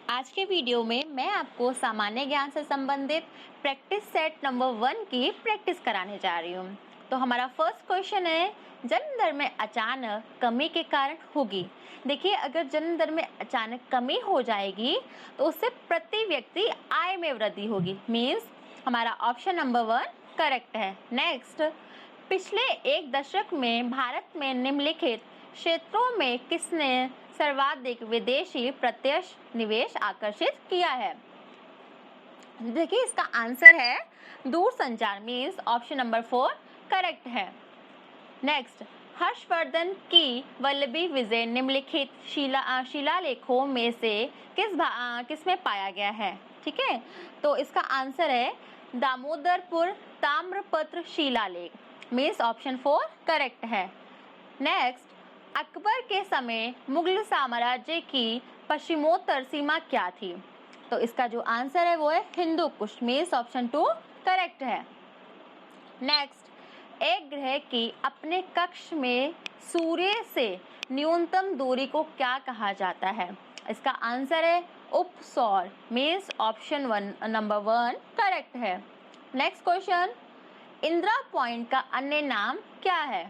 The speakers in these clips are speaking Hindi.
आज के वीडियो में मैं आपको सामान्य ज्ञान से संबंधित प्रैक्टिस सेट नंबर 1 की प्रैक्टिस कराने जा रही हूँ। तो हमारा फर्स्ट क्वेश्चन है, जन्म दर में अचानक कमी के कारण होगी। देखिए, अगर जन्म दर में अचानक कमी हो जाएगी तो उससे प्रति व्यक्ति आय में वृद्धि होगी। मीन्स हमारा ऑप्शन नंबर 1 करेक्ट है। नेक्स्ट, पिछले एक दशक में भारत में निम्नलिखित क्षेत्रों में किसने सर्वाधिक विदेशी प्रत्यक्ष निवेश आकर्षित किया है? देखिए, इसका आंसर है दूरसंचार। मीन्स ऑप्शन नंबर 4 करेक्ट है। नेक्स्ट, हर्षवर्धन की वल्लभी विजय निम्नलिखित शिलालेखों में से किस में पाया गया है? ठीक है, तो इसका आंसर है दामोदरपुर ताम्रपत्र शिलालेख। मीन्स ऑप्शन 4 करेक्ट है। नेक्स्ट, अकबर के समय मुगल साम्राज्य की पश्चिमोत्तर सीमा क्या थी? तो इसका जो आंसर है वो है Hindu Kush. Means option 2 correct है। नेक्स्ट, एक ग्रह की अपने कक्ष में सूर्य से न्यूनतम दूरी को क्या कहा जाता है? इसका आंसर है उपसौर। मीन्स ऑप्शन नंबर 1 करेक्ट है। नेक्स्ट क्वेश्चन, इंदिरा पॉइंट का अन्य नाम क्या है?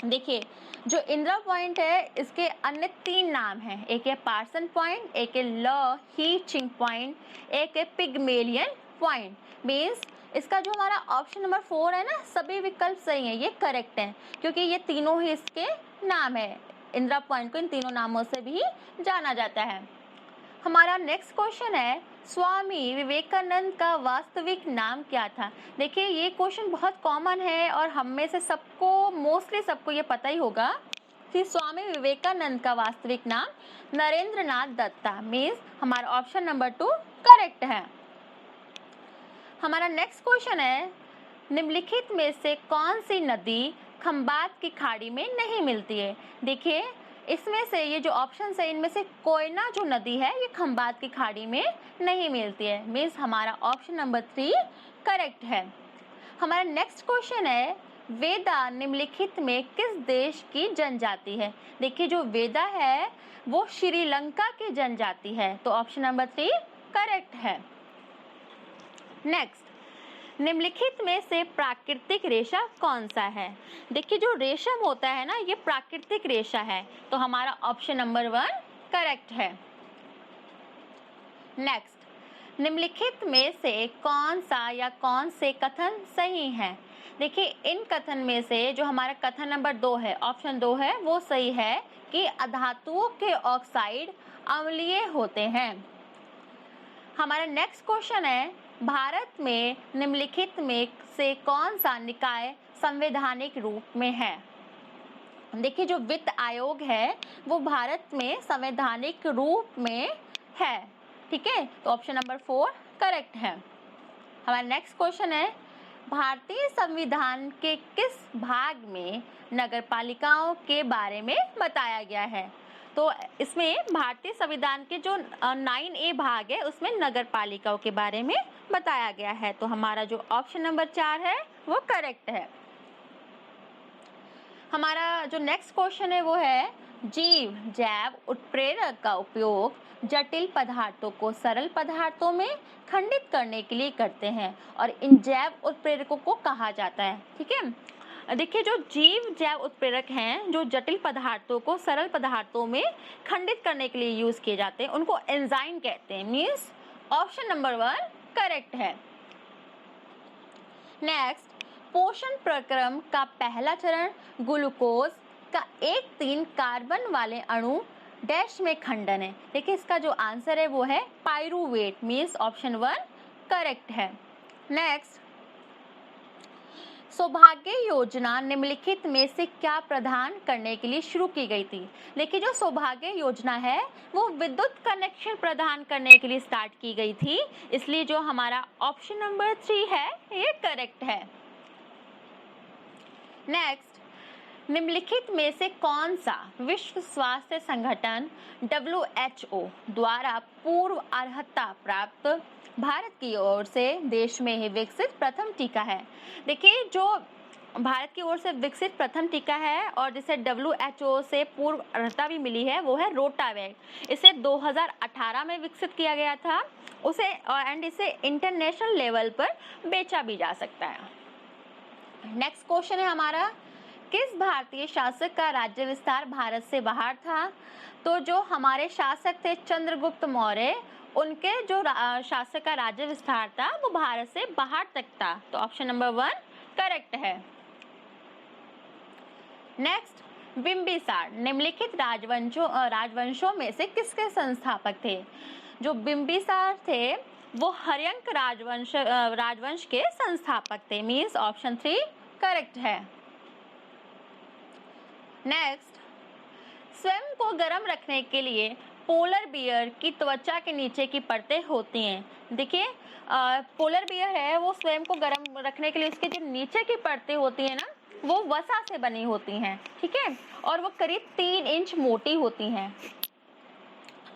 देखिए, जो इंदिरा पॉइंट है इसके अन्य 3 नाम हैं। एक है पार्सन पॉइंट, एक है लॉ ही चिंग पॉइंट, एक है पिग्मेलियन पॉइंट। मीन्स इसका जो हमारा ऑप्शन नंबर 4 है ना, सभी विकल्प सही हैं, ये करेक्ट हैं, क्योंकि ये तीनों ही इसके नाम है। इंदिरा पॉइंट को इन तीनों नामों से भी जाना जाता है। हमारा नेक्स्ट क्वेश्चन है, स्वामी विवेकानंद का वास्तविक नाम क्या था? देखिए, ये क्वेश्चन बहुत कॉमन है और हम में से मोस्टली सबको ये पता ही होगा कि स्वामी विवेकानंद का वास्तविक नाम नरेंद्रनाथ दत्त था। मीन्स हमारा ऑप्शन नंबर 2 करेक्ट है। हमारा नेक्स्ट क्वेश्चन है, निम्नलिखित में से कौन सी नदी खंबात की खाड़ी में नहीं मिलती है? देखिए, इसमें से ये जो ऑप्शन है इनमें से कोयना जो नदी है ये खंबात की खाड़ी में नहीं मिलती है। मीन्स हमारा ऑप्शन नंबर 3 करेक्ट है। हमारा नेक्स्ट क्वेश्चन है, वेदा निम्नलिखित में किस देश की जनजाति है? देखिए, जो वेदा है वो श्रीलंका की जनजाति है, तो ऑप्शन नंबर 3 करेक्ट है। नेक्स्ट, निम्नलिखित में से प्राकृतिक रेशा कौन सा है? देखिए, जो रेशम होता है ना ये प्राकृतिक रेशा है, तो हमारा ऑप्शन नंबर 1 करेक्ट है। नेक्स्ट, निम्नलिखित में से कौन सा या कौन से कथन सही है? देखिए, इन कथन में से जो हमारा कथन नंबर 2 है, ऑप्शन 2 है, वो सही है कि अधातुओं के ऑक्साइड अम्लीय होते हैं। हमारा नेक्स्ट क्वेश्चन है, भारत में निम्नलिखित में से कौन सा निकाय संवैधानिक रूप में है? देखिए, जो वित्त आयोग है वो भारत में संवैधानिक रूप में है। ठीक है, तो ऑप्शन नंबर 4 करेक्ट है। हमारा नेक्स्ट क्वेश्चन है, भारतीय संविधान के किस भाग में नगरपालिकाओं के बारे में बताया गया है? तो इसमें भारतीय संविधान के जो 9A भाग है उसमें नगरपालिकाओं के बारे में बताया गया है, तो हमारा जो ऑप्शन नंबर 4 है वो करेक्ट है। हमारा जो नेक्स्ट क्वेश्चन है वो है, जीव जैव उत्प्रेरक का उपयोग जटिल पदार्थों को सरल पदार्थों में खंडित करने के लिए करते हैं और इन जैव उत्प्रेरकों को कहा जाता है। ठीक है, देखिए, जो जीव जैव उत्प्रेरक हैं जो जटिल पदार्थों को सरल पदार्थों में खंडित करने के लिए यूज किए जाते हैं उनको एंजाइम कहते हैं। मीन्स ऑप्शन नंबर 1 करेक्ट है। नेक्स्ट, पोषण प्रक्रम का पहला चरण ग्लूकोज का 1,3 कार्बन वाले अणु डैश में खंडन है। देखिए, इसका जो आंसर है वो है पाइरूवेट। मीन्स ऑप्शन 1 करेक्ट है। नेक्स्ट, सौभाग्य योजना निम्नलिखित में से क्या प्रदान करने के लिए शुरू की गई थी? देखिए, जो सौभाग्य योजना है वो विद्युत कनेक्शन प्रदान करने के लिए स्टार्ट की गई थी, इसलिए जो हमारा ऑप्शन नंबर 3 है ये करेक्ट है। नेक्स्ट, निम्नलिखित में से कौन सा विश्व स्वास्थ्य संगठन WHO द्वारा पूर्व अर्हता प्राप्त भारत की ओर से देश में ही विकसित प्रथम टीका है? देखिए, जो भारत की ओर से विकसित प्रथम टीका है और जिसे WHO से पूर्व अर्हता भी मिली है वो है रोटावैक। इसे 2018 में विकसित किया गया था उसे एंड इसे इंटरनेशनल लेवल पर बेचा भी जा सकता है। नेक्स्ट क्वेश्चन है हमारा, किस भारतीय शासक का राज्य विस्तार भारत से बाहर था? तो जो हमारे शासक थे चंद्रगुप्त मौर्य, उनके जो शासक का राज्य विस्तार था वो भारत से बाहर तक था। तो ऑप्शन नंबर 1 करेक्ट है। नेक्स्ट, बिंबिसार निम्नलिखित राजवंशों में से किसके संस्थापक थे? जो बिंबिसार थे वो हर्यंक राजवंश के संस्थापक थे। मीन्स ऑप्शन 3 करेक्ट है। नेक्स्ट, स्वयं को गर्म रखने के लिए पोलर बियर की त्वचा के नीचे की परतें होती हैं। देखिए पोलर बियर है वो स्वयं को गर्म रखने के लिए उसके जो नीचे की परतें होती है ना वो वसा से बनी होती हैं, ठीक है, और वो करीब 3 इंच मोटी होती हैं।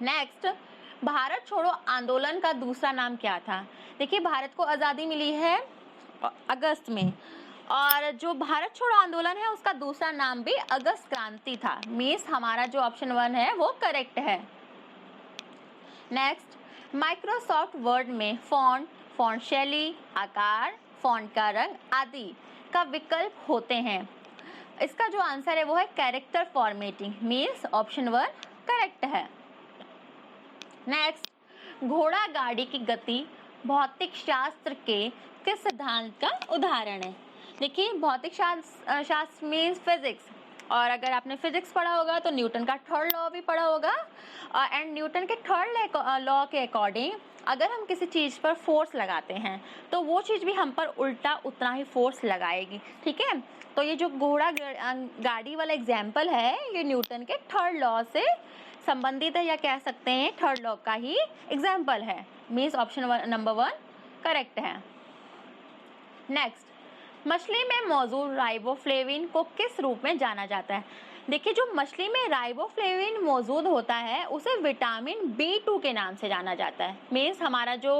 नेक्स्ट, भारत छोड़ो आंदोलन का दूसरा नाम क्या था? देखिए भारत को आज़ादी मिली है अगस्त में और जो भारत छोड़ो आंदोलन है उसका दूसरा नाम भी अगस्त क्रांति था। मीन्स हमारा जो ऑप्शन 1 है वो करेक्ट है। नेक्स्ट, माइक्रोसॉफ्ट वर्ड में फॉन्ट शैली, आकार, फॉन्ट का रंग आदि का विकल्प होते हैं। इसका जो आंसर है वो है character formatting. Means option 1 correct है। नेक्स्ट, घोड़ा गाड़ी की गति भौतिक शास्त्र के किस सिद्धांत का उदाहरण है? देखिए भौतिक शास्त्र मीन्स फिजिक्स, और अगर आपने फिजिक्स पढ़ा होगा तो न्यूटन का थर्ड लॉ भी पढ़ा होगा एंड न्यूटन के थर्ड लॉ के अकॉर्डिंग अगर हम किसी चीज़ पर फोर्स लगाते हैं तो वो चीज़ भी हम पर उल्टा उतना ही फोर्स लगाएगी, ठीक है। तो ये जो घोड़ा गाड़ी वाला एग्जाम्पल है ये न्यूटन के थर्ड लॉ से संबंधित है या कह सकते हैं थर्ड लॉ का ही एग्जाम्पल है। मीन्स ऑप्शन नंबर 1 करेक्ट है। नेक्स्ट, मछली में मौजूद राइबोफ्लेविन को किस रूप में जाना जाता है? देखिए जो मछली में राइबोफ्लेविन मौजूद होता है उसे विटामिन B2 के नाम से जाना जाता है। मीन्स हमारा जो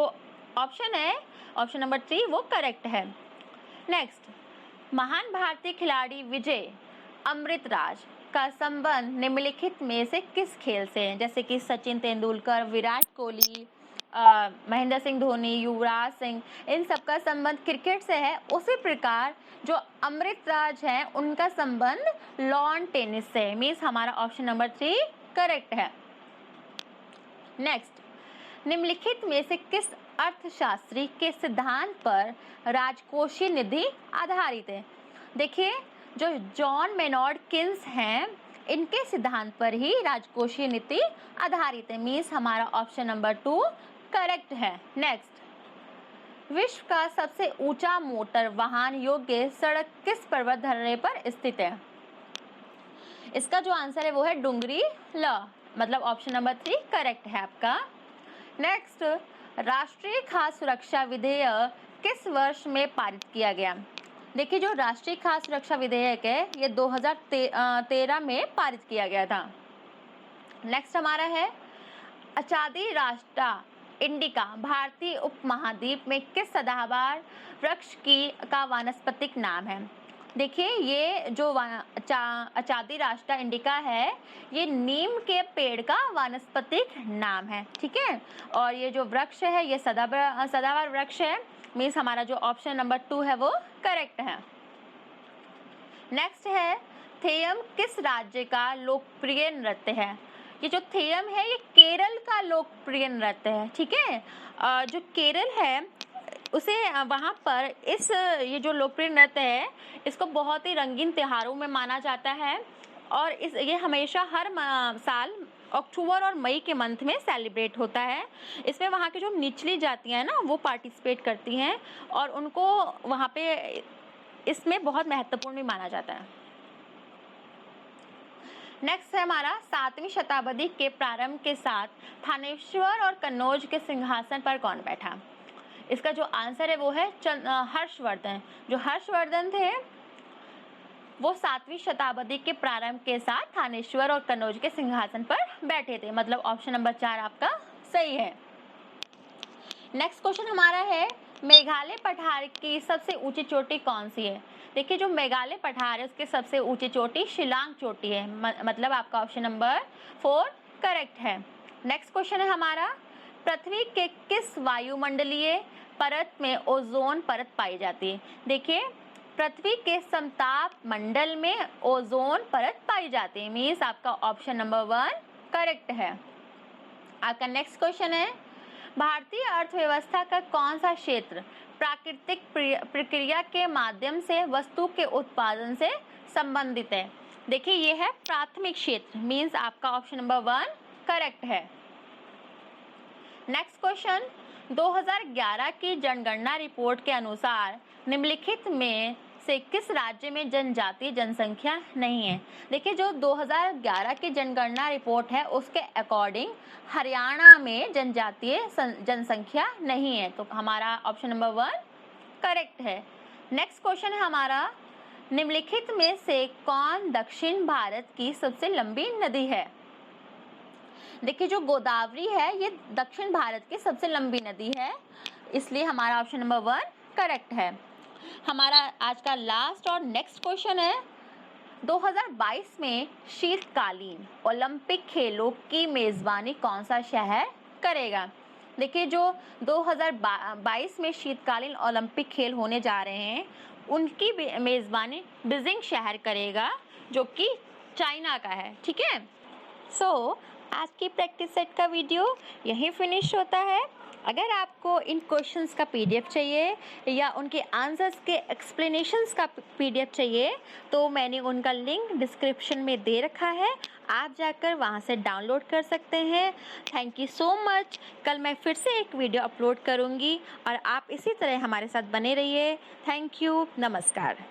ऑप्शन है ऑप्शन नंबर 3 वो करेक्ट है। नेक्स्ट, महान भारतीय खिलाड़ी विजय अमृतराज का संबंध निम्नलिखित में से किस खेल से है? जैसे कि सचिन तेंदुलकर, विराट कोहली, महेंद्र सिंह धोनी, युवराज सिंह, इन सबका संबंध क्रिकेट से है। उसी प्रकार जो अमृतराज हैं उनका संबंध लॉन टेनिस से है। मीन्स हमारा ऑप्शन नंबर 3 करेक्ट है। नेक्स्ट, निम्नलिखित में से किस अर्थशास्त्री के सिद्धांत पर राजकोषीय निधि आधारित है? देखिए जो जॉन मेनॉर्ड किन्स हैं इनके सिद्धांत पर ही राजकोषीय नीति आधारित है। मीन्स हमारा ऑप्शन नंबर 2 करेक्ट है। नेक्स्ट, विश्व का सबसे ऊंचा मोटर वाहन योग्य सड़क किस पर्वत धरने पर स्थित है? इसका जो आंसर है वो है डुंगरी ल, मतलब ऑप्शन नंबर 3 करेक्ट है आपका। नेक्स्ट, राष्ट्रीय खाद्य सुरक्षा विधेयक किस वर्ष में पारित किया गया? देखिए जो राष्ट्रीय खाद्य सुरक्षा विधेयक है ये 2013 में पारित किया गया था। नेक्स्ट हमारा है अचादी राष्ट्रा इंडिका भारतीय उपमहाद्वीप में किस सदाबहार वृक्ष का वानस्पतिक नाम है? देखिए ये जो अचादी राष्ट्रा इंडिका है ये नीम के पेड़ का वानस्पतिक नाम है, ठीक है, और ये जो वृक्ष है ये सदाबहार वृक्ष है। मीन्स हमारा जो ऑप्शन नंबर 2 है वो करेक्ट है। नेक्स्ट है थेयम किस राज्य का लोकप्रिय नृत्य है? ये जो थेयम है ये केरल का लोकप्रिय नृत्य है, ठीक है। जो केरल है उसे वहाँ पर ये जो लोकप्रिय नृत्य है इसको बहुत ही रंगीन त्योहारों में माना जाता है और ये हमेशा हर साल अक्टूबर और मई के मंथ में सेलिब्रेट होता है। इसमें वहाँ की जो निचली जातियाँ हैं ना वो पार्टिसिपेट करती हैं और उनको वहाँ पे इसमें बहुत महत्वपूर्ण भी माना जाता है। नेक्स्ट है हमारा 7वीं शताब्दी के प्रारंभ के साथ थानेश्वर और कन्नौज के सिंहासन पर कौन बैठा? इसका जो आंसर है वो है हर्षवर्धन। जो हर्षवर्धन थे वो 7वीं शताब्दी के प्रारंभ के साथ थानेश्वर और कन्नौज के सिंहासन पर बैठे थे, मतलब ऑप्शन नंबर 4 आपका सही है। नेक्स्ट क्वेश्चन हमारा है मेघालय पठार की सबसे ऊंची चोटी कौन सी है? देखिए जो मेघालय पठार है उसके सबसे ऊंची चोटी शिलांग चोटी है, मतलब आपका ऑप्शन नंबर 4 करेक्ट है। नेक्स्ट क्वेश्चन है हमारा, पृथ्वी के किस वायुमंडलीय परत में ओजोन परत पाई जाती है? देखिए पृथ्वी के समताप मंडल में ओजोन परत पाई जाती है, मीन्स आपका ऑप्शन नंबर 1 करेक्ट है। आपका नेक्स्ट क्वेश्चन है, भारतीय अर्थव्यवस्था का कौन सा क्षेत्र प्राकृतिक प्रक्रिया के माध्यम से वस्तु के उत्पादन से संबंधित है? देखिए ये है प्राथमिक क्षेत्र, मीन्स आपका ऑप्शन नंबर 1 करेक्ट है। नेक्स्ट क्वेश्चन, 2011 की जनगणना रिपोर्ट के अनुसार निम्नलिखित में से किस राज्य में जनजातीय जनसंख्या नहीं है? देखिए जो 2011 की जनगणना रिपोर्ट है उसके अकॉर्डिंग हरियाणा में जनजातीय जनसंख्या नहीं है, तो हमारा ऑप्शन नंबर 1 करेक्ट है। नेक्स्ट क्वेश्चन है हमारा, निम्नलिखित में से कौन दक्षिण भारत की सबसे लंबी नदी है? देखिए जो गोदावरी है ये दक्षिण भारत की सबसे लंबी नदी है, इसलिए हमारा ऑप्शन नंबर 1 करेक्ट है। हमारा आज का लास्ट और नेक्स्ट क्वेश्चन है, 2022 में शीतकालीन ओलंपिक खेलों की मेजबानी कौन सा शहर करेगा? देखिए जो 2022 में शीतकालीन ओलंपिक खेल होने जा रहे हैं उनकी मेजबानी बीजिंग शहर करेगा जो कि चाइना का है, ठीक है। सो आज की प्रैक्टिस सेट का वीडियो यहीं फिनिश होता है। अगर आपको इन क्वेश्चंस का पीडीएफ चाहिए या उनके आंसर्स के एक्सप्लेनेशंस का पीडीएफ चाहिए तो मैंने उनका लिंक डिस्क्रिप्शन में दे रखा है, आप जाकर वहां से डाउनलोड कर सकते हैं। Thank you so much. कल मैं फिर से एक वीडियो अपलोड करूंगी और आप इसी तरह हमारे साथ बने रहिए। थैंक यू, नमस्कार।